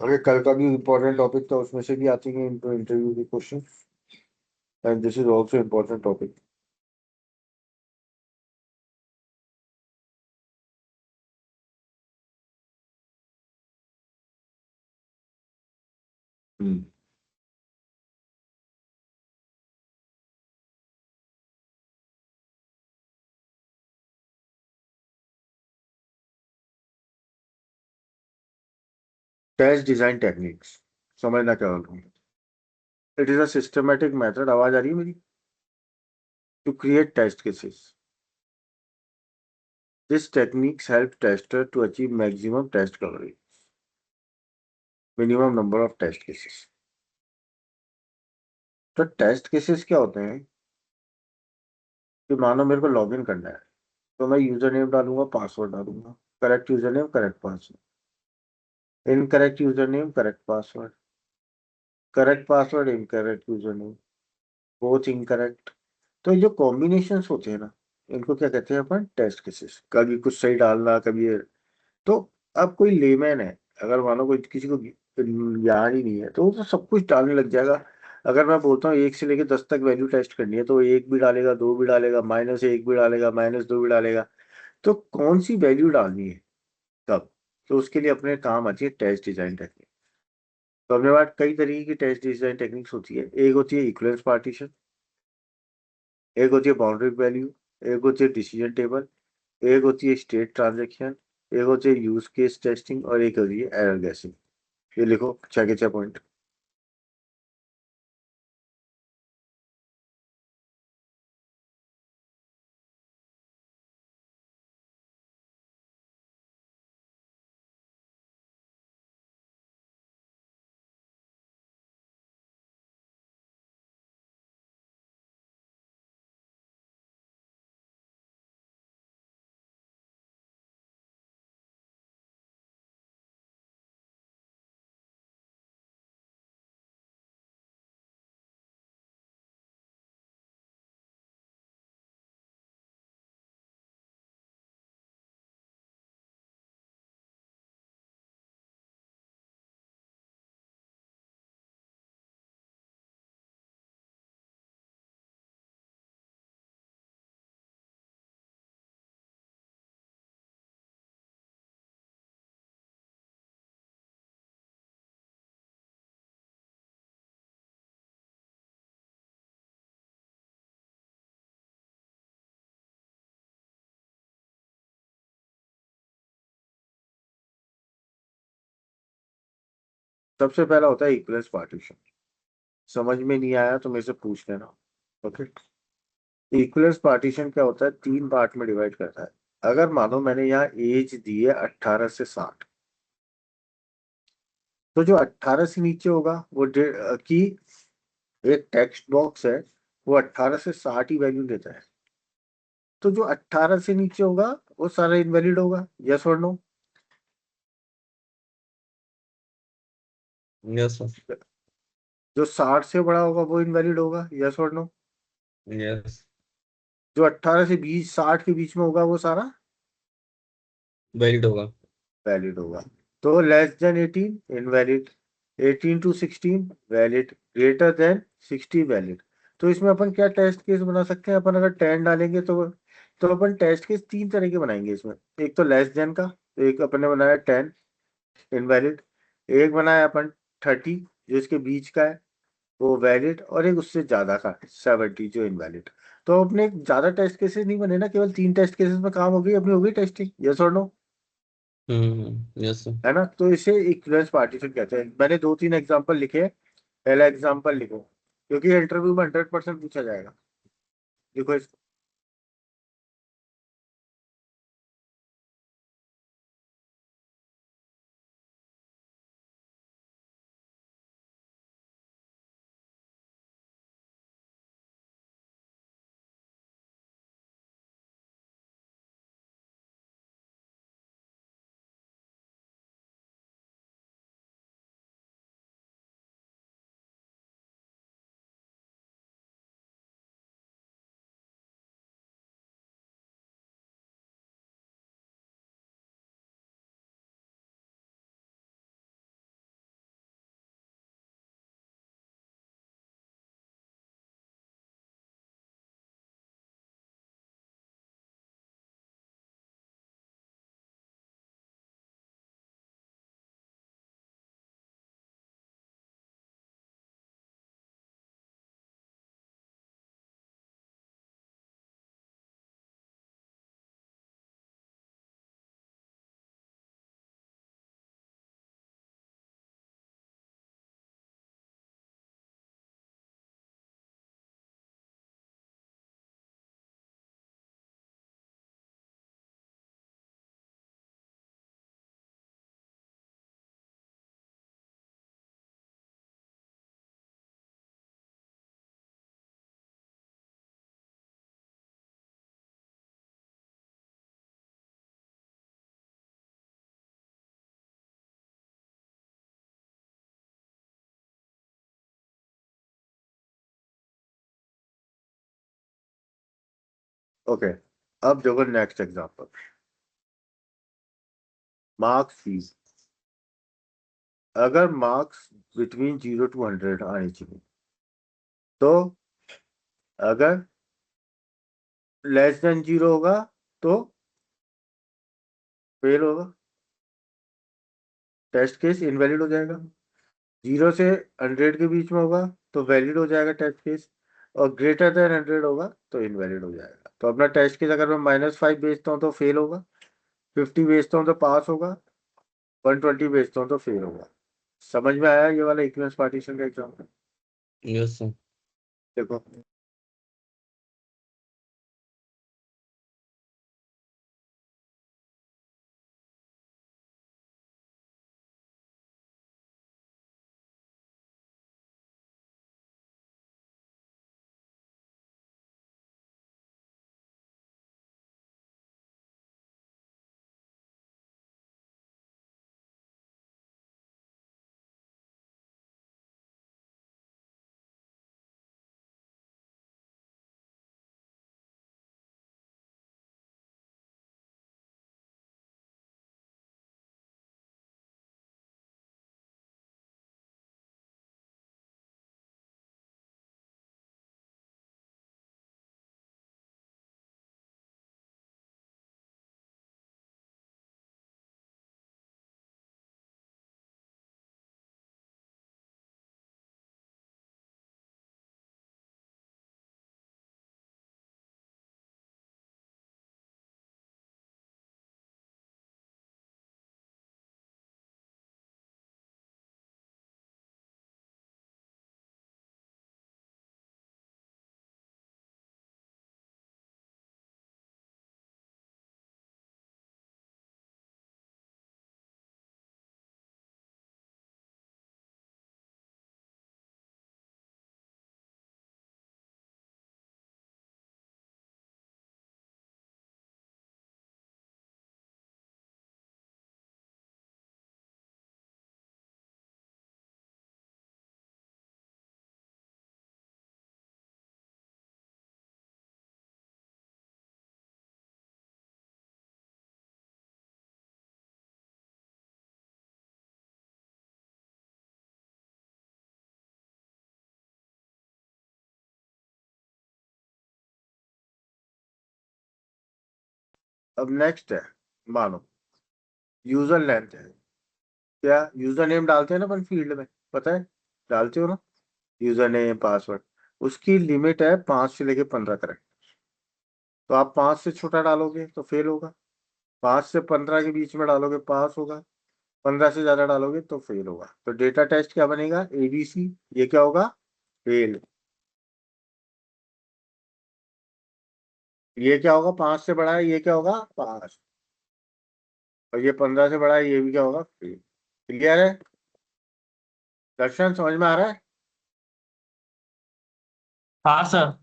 अरे कल का भी इम्पोर्टेंट टॉपिक था, उसमें से भी आते हैं इंटरव्यू के question. And this is also important topic. Test design techniques, समझना क्या बोल रहा हूँ। It is a systematic method, आवाज आ रही है मेरी, to create test cases. This techniques help tester to achieve maximum test coverage, minimum number of test cases. तो टेस्ट केसेस क्या होते हैं कि मानो मेरे को लॉगिन करना है, तो मैं यूजर नेम डालूंगा, पासवर्ड डालूंगा। Correct user name, correct password. Incorrect user name, correct password. Correct password, incorrect user name, both incorrect. तो ये जो कॉम्बिनेशंस होते हैं ना, इनको क्या कहते हैं अपन, टेस्ट केसेस। कभी कुछ सही डालना, कभी ये। तो अब कोई लेमैन है, अगर मानो कोई किसी को ज्ञान ही नहीं है, तो वो तो सब कुछ डालने लग जाएगा। अगर मैं बोलता हूँ 1 से लेकर 10 तक वैल्यू टेस्ट करनी है, तो वो 1 भी डालेगा, 2 भी डालेगा, -1 भी डालेगा, -2 भी डालेगा। तो कौन सी वैल्यू डालनी है कब? तो उसके लिए अपने काम आती है टेस्ट डिजाइन टेक्निक। तो अपने पास कई तरीके की टेस्ट डिजाइन टेक्निक्स होती है। एक होती है इक्विवेलेंस पार्टीशन, एक होती है बाउंड्री वैल्यू, एक होती है डिसीजन टेबल, एक होती है स्टेट ट्रांजेक्शन, एक होती है यूज केस टेस्टिंग, और एक होती है एरर गैसिंग। ये लिखो 6 के 6 पॉइंट। सबसे पहला होता है इक्विवेलेंस पार्टीशन। समझ में नहीं आया तो मेरे से पूछ लेना। ओके। इक्विवेलेंस पार्टीशन क्या होता है, 3 पार्ट में डिवाइड करता है। अगर मानो मैंने यहाँ एज दी है 18 से 60, तो जो 18 से नीचे होगा वो की एक टेक्स्ट बॉक्स है, वो 18 से 60 ही वैल्यू देता है। तो जो 18 से नीचे होगा वो सारा इनवैलिड होगा। यस और नो? Yes sir. जो 60 से बड़ा होगा वो इनवैलिड होगा। यस और नो? यस। जो 18 से 20 60 के बीच में होगा वो सारा वैलिड होगा। वैलिड होगा। तो less than 18 invalid, 18 to 16 valid, greater than 60 valid. तो इसमें अपन क्या टेस्ट केस बना सकते हैं, अपन अगर 10 डालेंगे तो अपन टेस्ट केस 3 तरह के बनाएंगे इसमें। एक तो लेस देन का, तो एक अपन ने बनाया 10, इनवैलिड। एक बनाया अपन 30, जो इसके बीच का है, वो वैलिड। और एक उससे ज्यादा का 70, जो इनवैलिड। तो अपने ज्यादा टेस्ट केसेस नहीं बने ना, केवल 3 टेस्ट केसेस में काम हो गई अपनी, हो गई टेस्टिंग। यस और नो? Yes sir. है ना? तो इसे इक्विवेलेंस पार्टीशन कहते हैं। मैंने 2 3 एग्जांपल लिखे हैं। पहला एग्जांपल लिखो, क्योंकि इंटरव्यू में 100% पूछा जाएगा। देखो इसको। ओके, अब देखो नेक्स्ट एग्जांपल, मार्क्स फीस। अगर मार्क्स बिटवीन 0 to 100 आनी चाहिए, तो अगर लेस देन 0 होगा तो फेल होगा, टेस्ट केस इनवैलिड हो जाएगा। 0 से 100 के बीच में होगा तो वैलिड हो जाएगा टेस्ट केस, और ग्रेटर देन 100 होगा तो इनवैलिड हो जाएगा। तो अपना टेस्ट केस अगर मैं -5 बेचता हूँ तो फेल होगा, 50 बेचता हूँ तो पास होगा, 120 बेचता हूँ तो फेल होगा। समझ में आया ये वाला इक्विवेलेंस पार्टीशन का एग्जांपल? Yes sir. देखो, अब नेक्स्ट है, मानो यूजर लेंथ है। क्या यूजर नेम डालते हैं ना अपन फील्ड में, पता है, डालते हो ना यूजर नेम पासवर्ड, उसकी लिमिट है 5 से लेके 15 करेक्ट। तो आप 5 से छोटा डालोगे तो फेल होगा, 5 से 15 के बीच में डालोगे पास होगा, 15 से ज्यादा डालोगे तो फेल होगा। तो डेटा टेस्ट क्या बनेगा, ABC। ये क्या होगा, फेल। ये क्या होगा, 5 से बड़ा है, ये क्या होगा, पास। और ये 15 से बड़ा है, ये भी क्या होगा, फेल। क्लियर है दर्शन, समझ में आ रहा है? हाँ सर।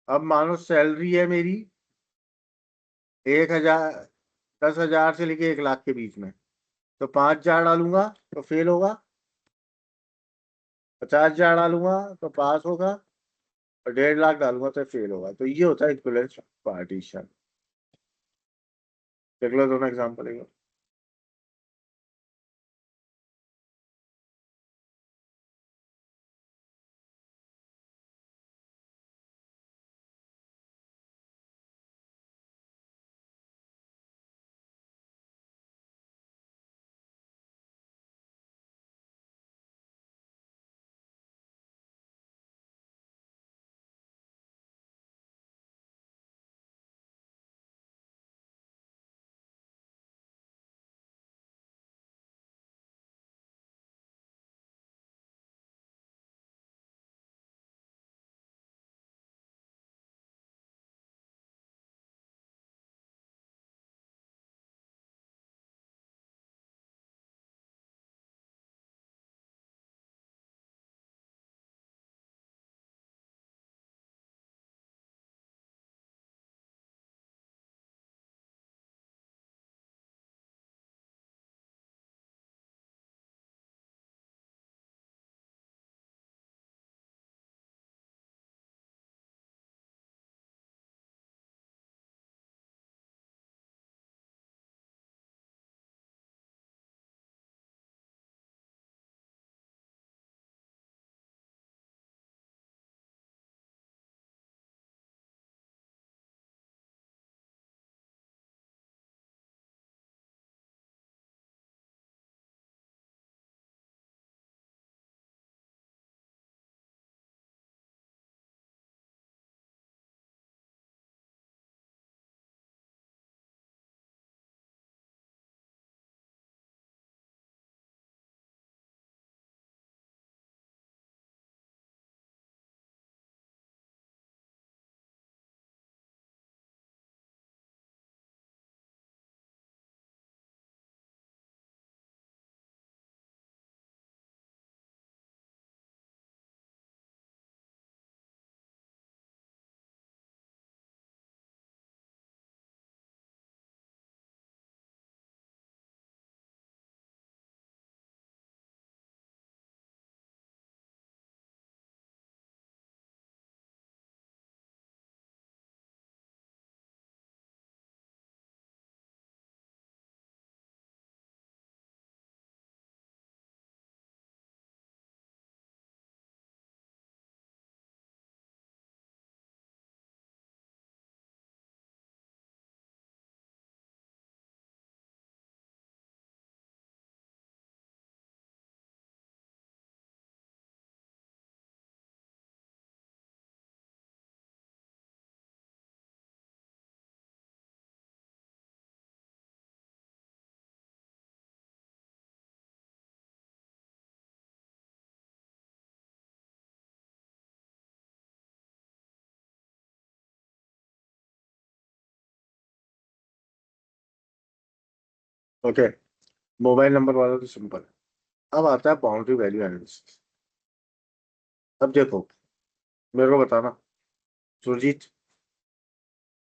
अब मानो सैलरी है मेरी 1,000, 10,000 से लेके 1 लाख के बीच में, तो 5,000 डालूंगा तो फेल होगा, 50,000 डालूंगा तो पास होगा, और 1.5 लाख डालूंगा तो फेल होगा। तो ये होता है इक्विवेलेंस पार्टीशन। देख लो दोनों एग्जाम्पल। ओके, मोबाइल नंबर वाला तो सिंपल है। अब आता है बाउंड्री वैल्यू एनालिसिस। अब देखो, मेरे को बताना सुरजीत,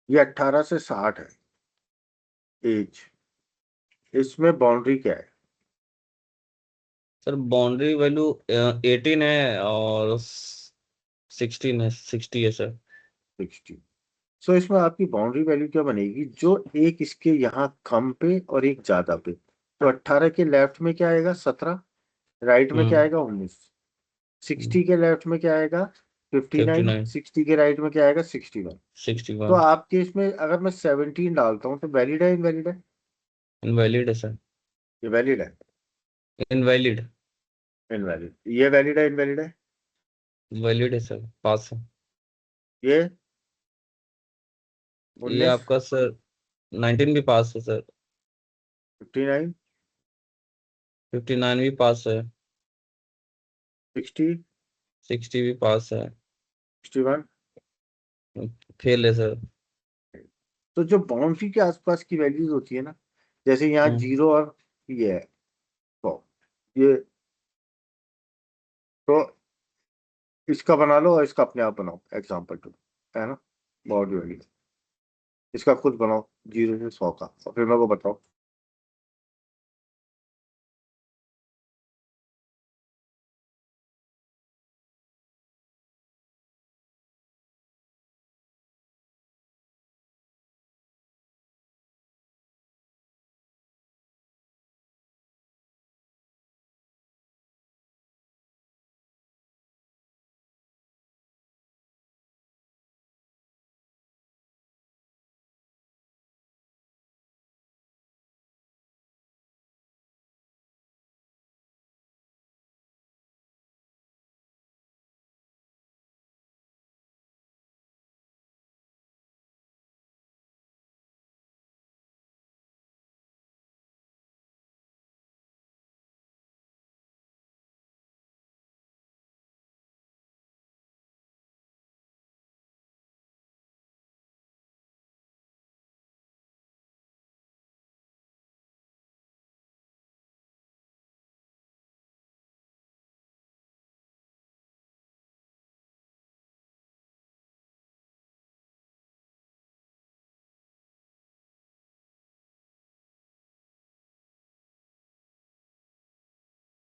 ये 18 से 60 है एज, इसमें बाउंड्री क्या है? सर बाउंड्री वैल्यू 18 है और 16 है, 60 है सर। 60। सो इसमें आपकी बाउंड्री वैल्यू क्या बनेगी, जो एक इसके यहाँ कम पे और एक ज्यादा पे, तो 18 के लेफ्ट में क्या आएगा, 17, राइट में क्या हम्म। आएगा, 19। 60 के लेफ्ट में क्या आएगा, 59। 59। 60 के राइट में क्या आएगा, 61। तो 61। आपके इसमें अगर मैं 17 डालता हूँ तो वैलिड है इनवैलिड है? इनवैलिड है सर। ये वैलिड है। इनवैलिड। इनवैलिड, ये वैलिड है इनवैलिड है? वैलिड है सर, पास है। ये ये 19, आपका सर 19 भी पास है सर। 59, 59 भी पास है। 60, 60 भी पास है। 61। फेल है सर। तो जो बाउंड्री के आसपास की वैल्यूज होती है ना, जैसे यहाँ हम्म। 0 और ये है, तो ये, तो इसका बना लो और इसका अपने आप बनाओ एग्जाम्पल टू, है ना, बाउंड्री वैल्यू। इसका खुद बनाओ 0 से 100 का, और फिर मेरे को बताओ।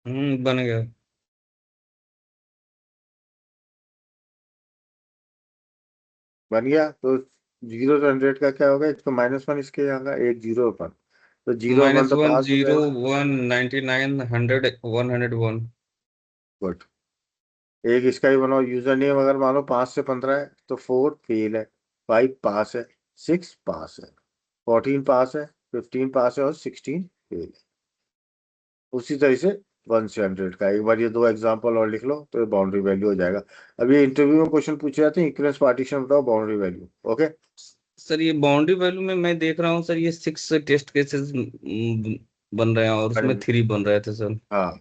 बन गया। बन गया तो 0 से 100 का क्या होगा, इसको -1 इसके यहाँ का, एक 0 1, तो 0 1 तो -1, पास हो 0, जाएगा। 1, 99, 100, 101। गुड। एक इसका ही बनाओ, यूजर नेम अगर मानो 5 से 15 है तो 4 फेल है, 5 पास है, 6 पास है, 14 पास है, 15 पास है और 16 फेल है। उसी तरह से 1 से 100 का एक बार ये दो एग्जांपल और लिख लो तो ये बाउंड्री वैल्यू हो जाएगा। अभी इंटरव्यू में क्वेश्चन पूछे जाते हैं, इक्विवेलेंस पार्टीशन बताओ बाउंड्री वैल्यू। ओके, सर ये बाउंड्री वैल्यू में मैं देख रहा हूँ सर, ये 6 टेस्ट केसेस बन रहे हैं और उसमें 3 बन रहे थे सर। हाँ,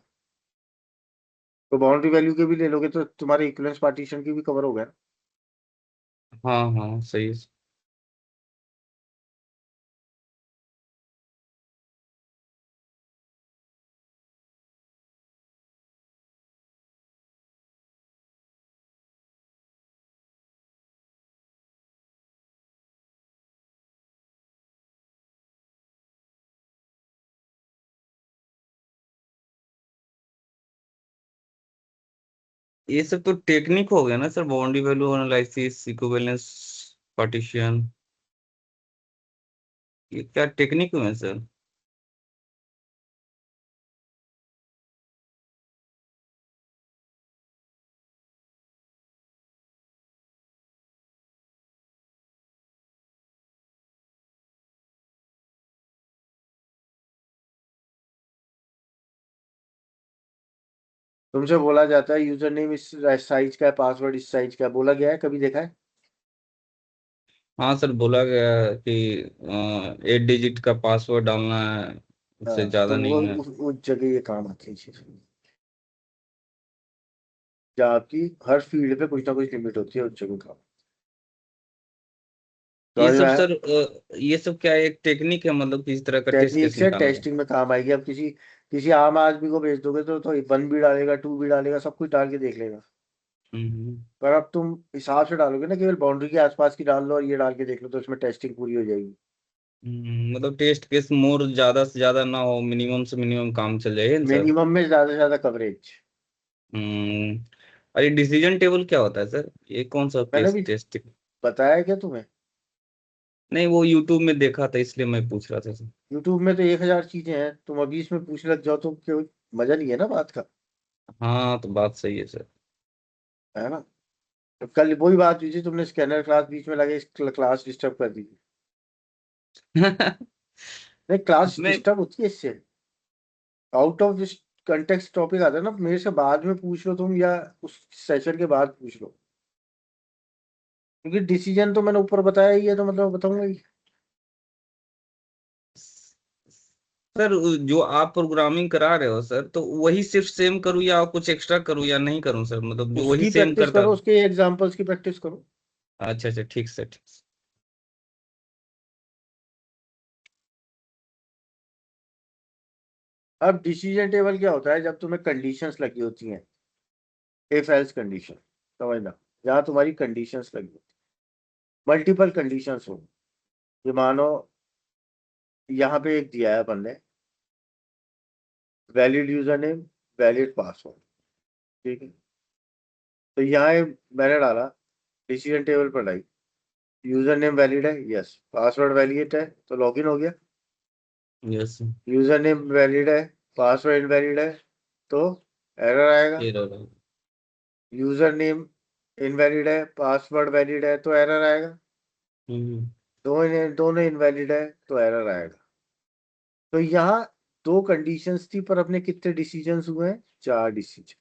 तो बाउंड्री वैल्यू के भी ले लोगे तो तुम्हारे इक्विवेलेंस पार्टीशन की भी कवर हो गया ना। हाँ हाँ सही है। ये सब तो टेक्निक हो गया ना sir, boundary value analysis, equivalence partition, ये क्या टेक्निक हुए सर? तुमसे बोला जाता है यूजर नेम इस साइज का है, पासवर्ड इस साइज का है, बोला गया है, कभी देखा है? हाँ सर, बोला गया है कि 8 डिजिट का पासवर्ड डालना है, उससे हाँ, ज्यादा तो वो नहीं है। उस जगह ये काम आती है चीज, जहाँ आपकी हर फील्ड पे कुछ ना कुछ लिमिट होती है उस जगह का। समझ में आया? ये सब क्या एक टेक्निक है, मतलब किस तरह का टेस्ट टेक्निक केस से निकालने का? टेस्टिंग में काम आएगी। अब किसी किसी आम आदमी को भेज दोगे तो 1 भी डालेगा, 2 भी डालेगा, सब कुछ डाल के देख लेगा। हम्म। पर अब तुम हिसाब से डालोगे ना, केवल बाउंड्री के आसपास की डाल लो और ये डाल के देख लो, तो इसमें टेस्टिंग पूरी हो जाएगी। मतलब टेस्ट केस मोर ज्यादा से ज्यादा ना हो, मिनिमम से मिनिमम काम चल जाए ना सर? मिनिमम में ज्यादा से ज्यादा कवरेज। हम्म। और ये डिसीजन टेबल क्या होता है सर? ये कौन सा मैंने केस भी टेस्ट? बताया क्या तुम्हें? नहीं, वो यूट्यूब में देखा था इसलिए मैं पूछ रहा था सर। यूट्यूब में तो 1,000 चीजें हैं, तुम अभी इसमें पूछ लग जाओ तो क्यों? मजा नहीं है ना बात का। हाँ, तो बात सही है सर। है ना? तो कल वही बात हुई थी, तुमने स्कैनर क्लास बीच में लगे, क्लास डिस्टर्ब कर दी। नहीं, क्लास मैं डिस्टर्ब होती है इससे। Out of this context topic आता है ना, मेरे से बाद में पूछ लो तुम, या उस सेशन के बाद पूछ लो। क्योंकि डिसीजन तो मैंने ऊपर बताया ही है, तो मतलब बताऊंगा ही। सर, जो आप प्रोग्रामिंग करा रहे हो सर, तो वही सिर्फ सेम करूँ या कुछ एक्स्ट्रा करूँ या नहीं करूँ सर, मतलब जो वही उसकी सेम प्रैक्टिस करता करो, रहो? उसके एग्जाम्पल्स की प्रैक्टिस करो। अच्छा अच्छा, ठीक सर, ठीक सर। अब डिसीजन टेबल क्या होता है? जब तुम्हें कंडीशंस लगी होती हैं, इफ एल्स कंडीशन, समझना, जहाँ तुम्हारी कंडीशंस लगी होती, मल्टीपल कंडीशंस हो। ये मानो यहाँ पे एक दिया है अपन ने, valid user name, valid password, ठीक है? तो यहाँ मैंने डाला, डिसीजन टेबल पर लाई, यूजर नेम वैलिड है, यस, पासवर्ड वैलिड है, तो लॉगिन हो गया। Yes sir. User name valid है, पासवर्ड इनवैलिड है, तो एरर आएगा। एरर। यूजर नेम इनवैलिड है, पासवर्ड वैलिड है, तो एरर आएगा। हम्म। दोनों इनवैलिड है, तो एरर आएगा। तो यहाँ दो कंडीशंस थी, पर अपने कितने डिसीजंस हुए हैं? 4 डिसीजन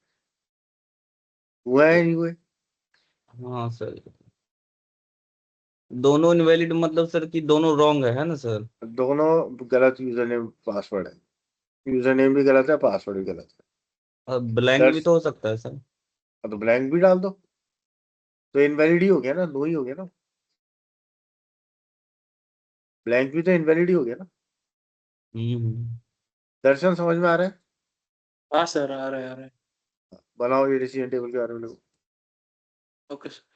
हुए हैं, नहीं हुए? हाँ सर। दोनों इनवैलिड मतलब सर कि दोनों रॉन्ग है ना सर? दोनों गलत यूजर नेम पासवर्ड है, यूजर नेम भी गलत है, पासवर्ड भी गलत है। ब्लैंक भी दर्ज, तो हो सकता है सर? तो ब्लैंक भी डाल दो, तो इनवैलिड ही हो गया ना, दो ही हो गया ना। ब्लैंक भी तो इनवैलिड ही हो गया ना। हम्म। दर्शन, समझ में आ रहा है? हाँ सर, आ रहा है आ रहा है। बनाओ ये डिसीजन टेबल के बारे में। Okay sir.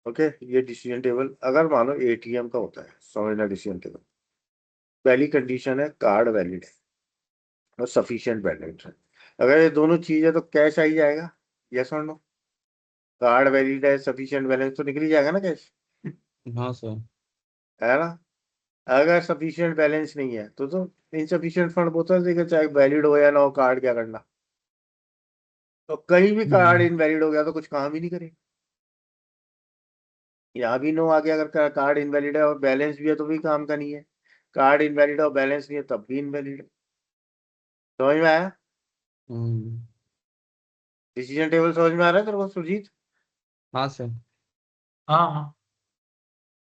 ओके, ये डिसीजन टेबल अगर मानो एटीएम का होता है, समझना डिसीजन टेबल। पहली कंडीशन है कार्ड वैलिड है और सफिशिएंट बैलेंस है। अगर ये दोनों चीज है तो कैश आ ही जाएगा, यस और नो। कार्ड वैलिड है, सफिशिएंट बैलेंस, तो निकल ही जाएगा ना कैश, हाँ सर। है ना। अगर सफिशिएंट बैलेंस नहीं है तो इनसफिशिएंट फंड बोतल देगा, चाहे वैलिड हो या ना हो कार्ड, क्या करना। तो कहीं भी कार्ड इनवैलिड हो गया तो कुछ काम ही नहीं करेगा। यहाँ भी नो आ गया, अगर कार्ड इनवैलिड है और बैलेंस भी है तो भी काम का नहीं है। कार्ड इनवैलिड है और बैलेंस नहीं है तब भी इनवैलिड है। समझ में आया? हम्म। डिसीजन टेबल समझ में आ रहा है तेरे को सुरजीत? हाँ सर। हाँ हाँ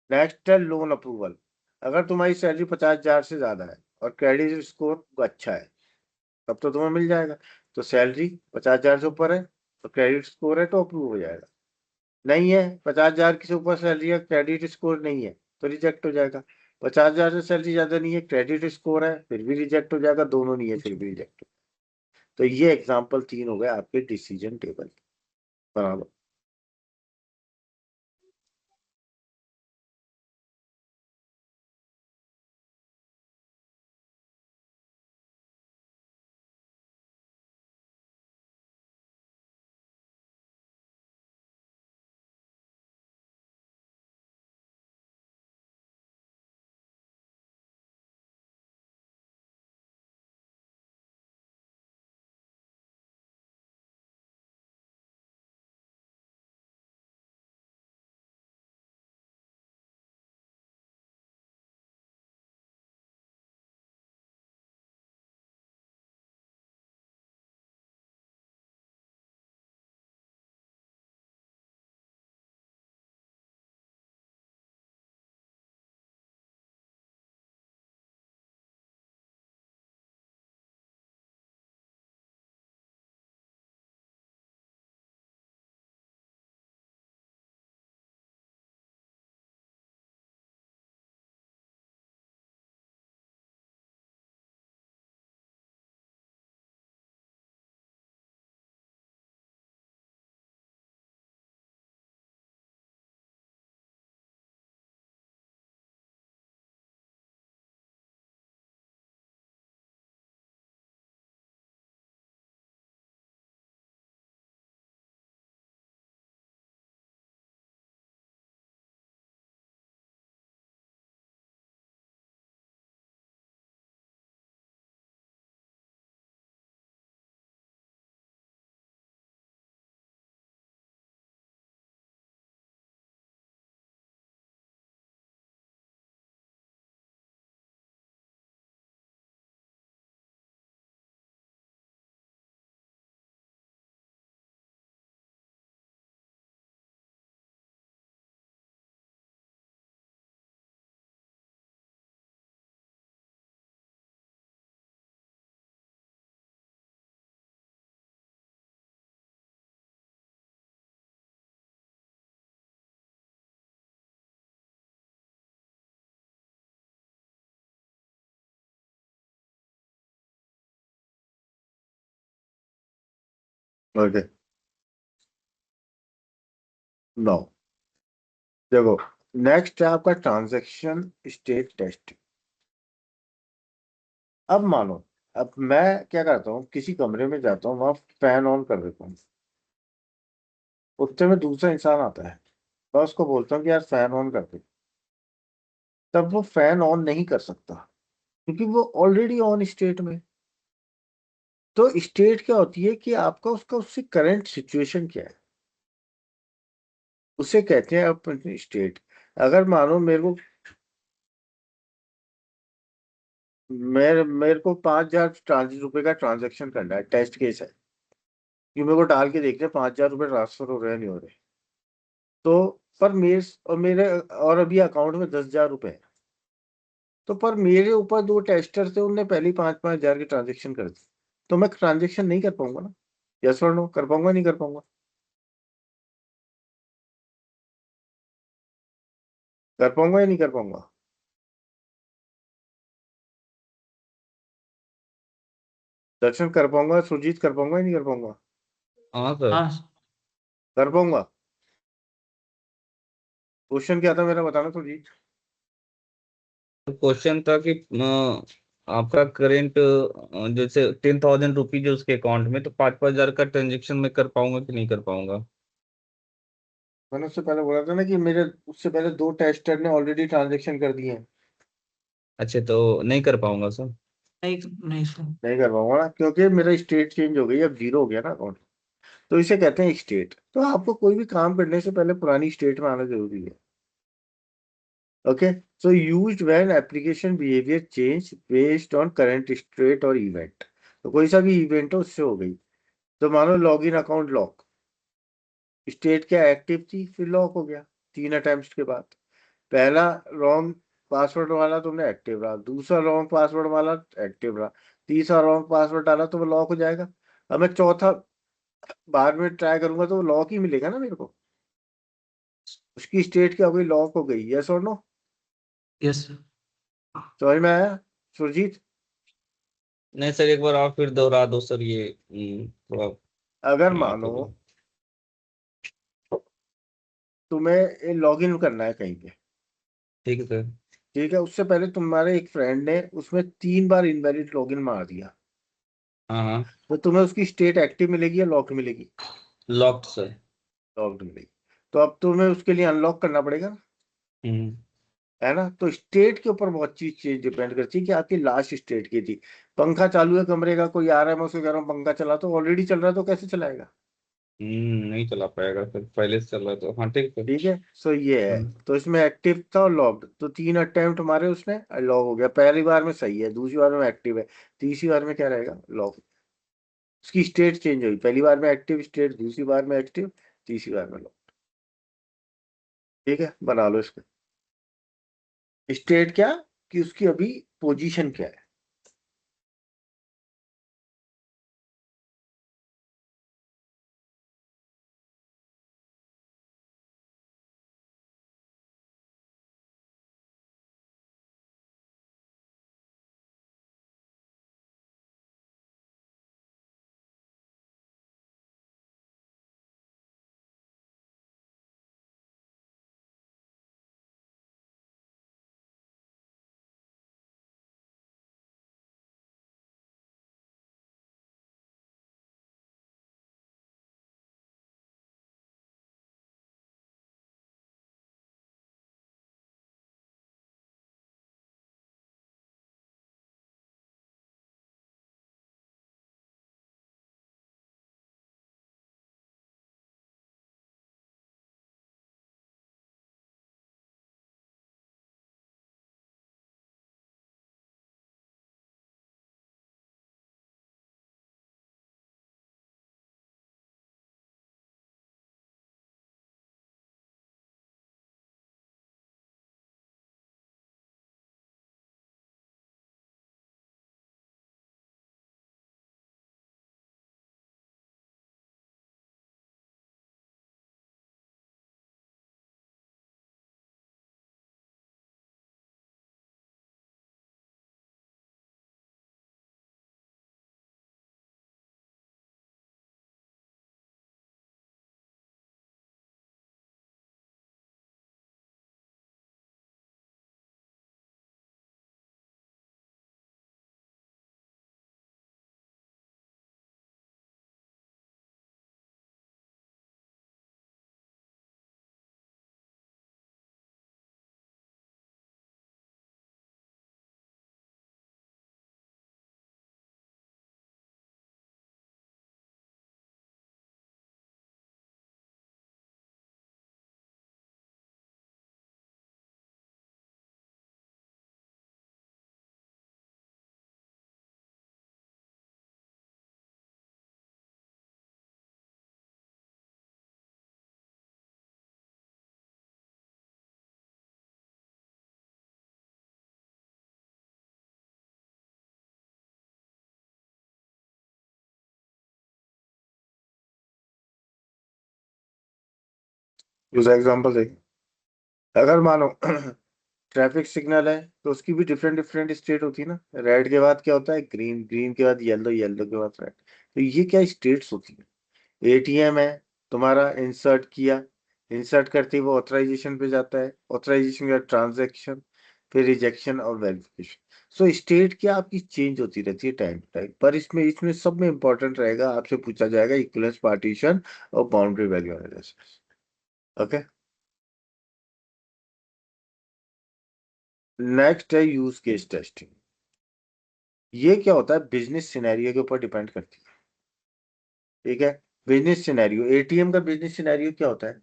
नेक्स्ट है लोन अप्रूवल। अगर तुम्हारी सैलरी 50,000 से ज्यादा है और क्रेडिट स्कोर अच्छा है तब तो तुम्हें मिल जाएगा। तो सैलरी 50,000 से ऊपर है तो क्रेडिट स्कोर है तो अप्रूव हो जाएगा। नहीं है, 50,000 से ऊपर सैलरी है, क्रेडिट स्कोर नहीं है तो रिजेक्ट हो जाएगा। 50,000 से सैलरी ज्यादा नहीं है, क्रेडिट स्कोर है, फिर भी रिजेक्ट हो जाएगा। दोनों नहीं है फिर भी रिजेक्ट। तो ये एग्जाम्पल 3 हो गए आपके डिसीजन टेबल। बराबर। Okay, no. देखो, नेक्स्ट है आपका ट्रांजैक्शन स्टेट टेस्ट। अब मानो, अब मैं क्या करता हूँ, किसी कमरे में जाता हूँ, वहां फैन ऑन कर देता हूँ। उतने में दूसरा इंसान आता है, मैं उसको बोलता हूँ कि यार फैन ऑन कर दे। तब वो फैन ऑन नहीं कर सकता क्योंकि वो ऑलरेडी ऑन स्टेट में। तो स्टेट क्या होती है कि आपका उसका उससे करंट सिचुएशन क्या है, उसे कहते हैं अपनी स्टेट। अगर मानो मेरे को 5,000 रुपए का ट्रांजेक्शन करना है, टेस्ट केस है कि मेरे को डाल के देखते हैं 5,000 रुपए ट्रांसफर हो रहे हैं नहीं हो रहे। तो पर मेरे और अभी अकाउंट में 10,000 रुपए है। तो पर मेरे ऊपर दो टेस्टर थे, उनने पहले ही 5,000 की ट्रांजेक्शन कर दी। तो मैं ट्रांजेक्शन नहीं कर पाऊंगा ना। यस और नो, कर पाऊंगा नहीं कर पाऊंगा? कर पाऊंगा या नहीं कर पाऊंगा? दर्शन कर पाऊंगा, सुरजीत कर पाऊंगा या नहीं कर पाऊंगा? हाँ सर। हाँ कर पाऊंगा। क्वेश्चन क्या था मेरा, बताना तो जी। क्वेश्चन था कि आपका करेंट जैसे 10,000 रुपीज है उसके अकाउंट में, तो 5,000 का ट्रांजेक्शन मैं कर पाऊंगा कि नहीं कर पाऊंगा? मैंने उससे पहले बोला था ना कि मेरे उससे पहले 2 टेस्टर ने ऑलरेडी ट्रांजेक्शन कर दिए हैं। अच्छा, तो नहीं कर पाऊंगा सर? नहीं नहीं सर। नहीं कर पाऊंगा ना, क्योंकि मेरा स्टेट चेंज हो गई, अब जीरो हो गया ना अकाउंट। तो इसे कहते हैं स्टेट। तो आपको कोई भी काम करने से पहले पुरानी स्टेट में आना जरूरी है। Okay. So used when application behaviour change based on current state और इवेंट। तो कोई सा भी इवेंट हो उससे हो गई। तो मानो लॉगिन अकाउंट लॉक, स्टेट क्या एक्टिव थी, फिर लॉक हो गया 3 अटेम्प्ट के बाद। पहला रॉन्ग पासवर्ड वाला तुमने एक्टिव रहा, दूसरा रॉन्ग पासवर्ड वाला एक्टिव रहा, तीसरा रॉन्ग पासवर्ड डाला तो वो लॉक हो जाएगा। अब मैं चौथा बार में ट्राई करूंगा तो वो लॉक ही मिलेगा ना मेरे को। उसकी स्टेट क्या हो गई, लॉक हो गई। यस और नो? Yes sir. समझ में आया सुरजीत? नहीं सर, एक बार आप फिर दोहरा दो सर, ये थोड़ा अगर याद मानो हो गया। तुम्हें लॉग इन करना है कहीं पे, ठीक है सर। ठीक है, उससे पहले तुम्हारे एक फ्रेंड ने उसमें 3 बार इनवैलिड लॉगिन मार दिया, हाँ हाँ। तो तुम्हें उसकी स्टेट एक्टिव मिलेगी या लॉक मिलेगी? Locked sir. लॉक्ड मिलेगी। तो अब तुम्हें उसके लिए अनलॉक करना पड़ेगा ना, हम्म। है ना? तो स्टेट के ऊपर बहुत चीज चीज डिपेंड करती है कि आपकी लास्ट स्टेट की थी। पंखा चालू है कमरे का, कोई आ रहा है, मैं उसको कह रहा हूँ पंखा चला, तो ऑलरेडी चल रहा है, तो कैसे चलाएगा? नहीं चला पाएगा सर, पहले से चल रहा है तो। हाँ ठीक है ठीक है, सो ये है। सर। तो इसमें एक्टिव था और लॉक्ड, तो 3 अटेम्प्ट हमारे उसने लॉक हो गया। पहली बार में सही है, दूसरी बार में एक्टिव है, तीसरी बार में क्या रहेगा, लॉक। उसकी स्टेट चेंज हुई, पहली बार में एक्टिव स्टेट, दूसरी बार में एक्टिव, तीसरी बार में लॉक। ठीक है, बना लो इसको। स्टेट क्या, कि उसकी अभी पोजीशन क्या है। दूसरा एग्जांपल देखिए। अगर मानो ट्रैफिक सिग्नल है, तो उसकी भी डिफरेंट डिफरेंट स्टेट होती है ना। रेड के बाद क्या होता है, ग्रीन, ग्रीन के बाद येलो, येलो के बाद रेड। तो ये क्या स्टेट्स होती है। एटीएम है, तुम्हारा इंसर्ट किया, इंसर्ट करते ही वो ऑथराइजेशन पे जाता है, ऑथराइजेशन का ट्रांजैक्शन, फिर रिजेक्शन और वेरिफिकेशन। सो स्टेट क्या आपकी चेंज होती रहती है टाइम टू टाइम, पर इसमें इसमें सब में इंपॉर्टेंट रहेगा, आपसे पूछा जाएगा इक्विवेलेंस पार्टीशन और boundary value analysis. Okay, next है यूज केस टेस्टिंग। ये क्या होता है, बिजनेस सिनेरियो के ऊपर डिपेंड करती है। ठीक है, बिजनेस सिनेरियो, एटीएम का बिजनेस सिनेरियो क्या होता है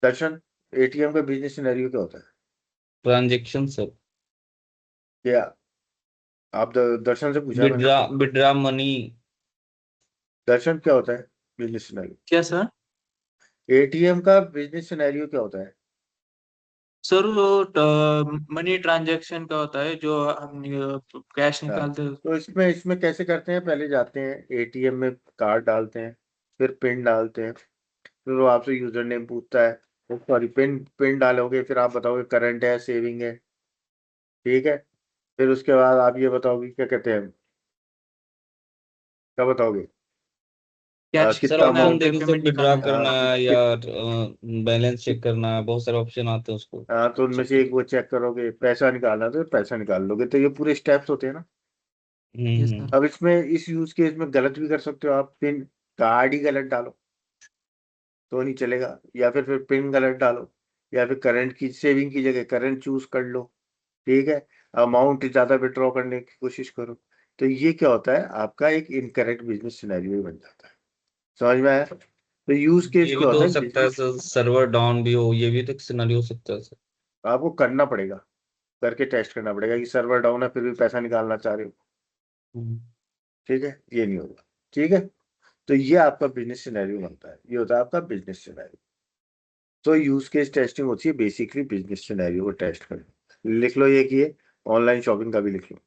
दर्शन? एटीएम का बिजनेस सिनेरियो क्या होता है? ट्रांजेक्शन सर, क्या आप दर्शन से पूछा मैंने? Withdraw withdraw money. दर्शन क्या होता है बिजनेस सिनेरियो? क्या सर? एटीएम का बिजनेस सिनेरियो क्या होता है? सर वो मनी ट्रांजैक्शन का होता है, जो हम कैश हाँ, निकालते हैं। तो इसमें इसमें कैसे करते हैं, पहले जाते हैं एटीएम में, कार्ड डालते हैं, फिर पिन डालते हैं, फिर वो आपसे यूजर नेम पूछता है, सॉरी पिन पिन डालोगे, फिर आप बताओगे करंट है सेविंग है। ठीक है, फिर उसके बाद आप ये बताओगे क्या कहते हैं, क्या बताओगे, कैश सर कितना निकालना है, ऑप्शन अमाउंट। देखे, सर पेमेंट विड्रा निकालना है। करना है या बैलेंस चेक करना है, बहुत सारे ऑप्शन आते हैं उसको। हाँ, तो उनमें से एक वो चेक करोगे, पैसा निकालना तो पैसा निकाल लोगे, तो ये पूरे स्टेप्स होते हैं ना। यस हम्म। सर। अब इसमें इस यूज केस में गलत भी कर सकते हो आप, पिन कार्ड ही गलत डालो तो नहीं चलेगा, या फिर पिन गलत डालो, या फिर करंट की सेविंग की जगह करंट चूज कर लो। ठीक है, अमाउंट ज्यादा विड्रॉ करने की कोशिश करो, तो ये क्या होता है, आपका एक इनकरेक्ट बिजनेस सिनेरियो बन जाता है। समझ में आया? तो यूज केस ये भी क्या तो होता हो है सकता है बिजनेस, सर, सर्वर डाउन भी हो, ये भी तो सिनेरियो हो सकता है सर। आपको करना पड़ेगा, करके टेस्ट करना पड़ेगा कि सर्वर डाउन है फिर भी पैसा निकालना चाह रहे हो। हम्म। ठीक है, ये नहीं होगा। ठीक है, तो ये आपका बिजनेस सिनेरियो बनता है, ये होता है आपका बिजनेस सिनेरियो। तो यूज केस टेस्टिंग होती है बेसिकली बिजनेस सिनेरियो को टेस्ट करना। लिख लो ये कि ये ऑनलाइन शॉपिंग का भी लिख लो।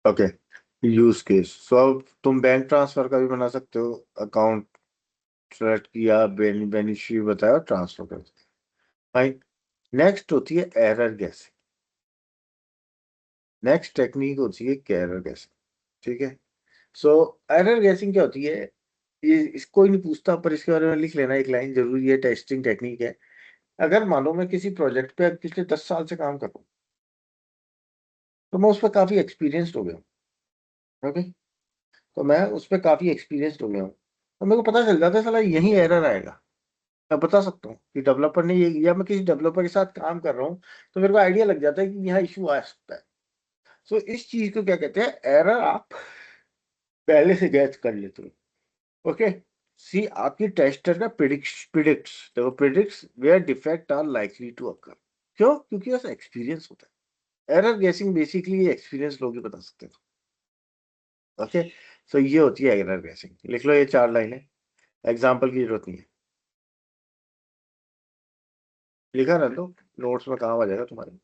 Okay, use case. सो अब तुम बैंक ट्रांसफर का भी बना सकते हो, अकाउंट सेलेक्ट किया, बेनिफिशियरी बताया, ट्रांसफर कर दिया। भाई, नेक्स्ट होती है एरर गैसिंग। नेक्स्ट टेक्निक होती है एरर गैसिंग। ठीक है, सो एरर गैसिंग क्या होती है, ये इसको ही नहीं पूछता, पर इसके बारे में लिख लेना एक लाइन जरूरी है, टेस्टिंग टेक्निक है। अगर मानो मैं किसी प्रोजेक्ट पे पिछले 10 साल से काम कर रहा हूँ, तो मैं उस पर काफी एक्सपीरियंस्ड हो गया हूँ। ओके, तो मैं उस पर काफी एक्सपीरियंस्ड हो गया हूँ, तो मेरे को पता चल जाता है साला यही एरर आएगा। मैं बता सकता हूँ कि डेवलपर ने ये, या मैं किसी डेवलपर के साथ काम कर रहा हूँ, तो मेरे को आइडिया लग जाता है कि यहाँ इशू आ सकता है। सो इस चीज को क्या कहते हैं, एरर आप पहले से गैस कर लेते हो। ओके, सी आपकी टेस्टर का प्रिडिक्ट्स, देखो predicts where defect are likely to occur. क्यों? क्योंकि उसका एक्सपीरियंस होता है। एरर गैसिंग बेसिकली एक्सपीरियंस लोग ही बता सकते हैं। ओके, सो ये होती है एरर गैसिंग। लिख लो ये 4 लाइनें, एग्जाम्पल की जरूरत नहीं है, लिखा रहने दो, नोट्स में काम आ जाएगा तुम्हारे।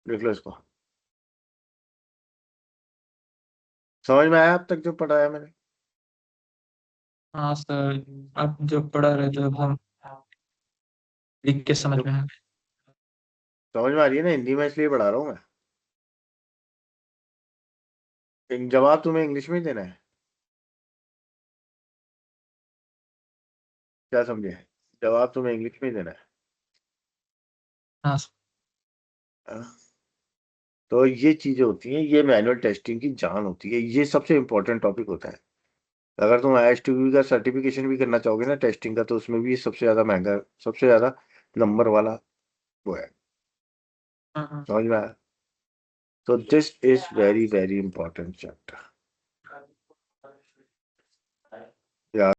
लिख लो इसको। समझ में आया अब तक जो पढ़ाया मैंने? हाँ सर, आप जो पढ़ा रहे थे हम लिख के समझ में आया। समझ में आ रही है ना? हिंदी में इसलिए पढ़ा रहा हूँ मैं। जवाब तुम्हें इंग्लिश में ही देना है, क्या समझे? जवाब तुम्हें इंग्लिश में ही देना है। हाँ सर। हाँ? तो ये चीजें होती हैं, ये मैनुअल टेस्टिंग की जान होती है, ये सबसे इंपॉर्टेंट टॉपिक होता है। अगर तुम ISTQB का सर्टिफिकेशन भी करना चाहोगे ना टेस्टिंग का, तो उसमें भी सबसे ज्यादा महंगा, सबसे ज्यादा नंबर वाला वो है। हाँ, समझ में आया? तो this is very very important chapter. हाँ। यार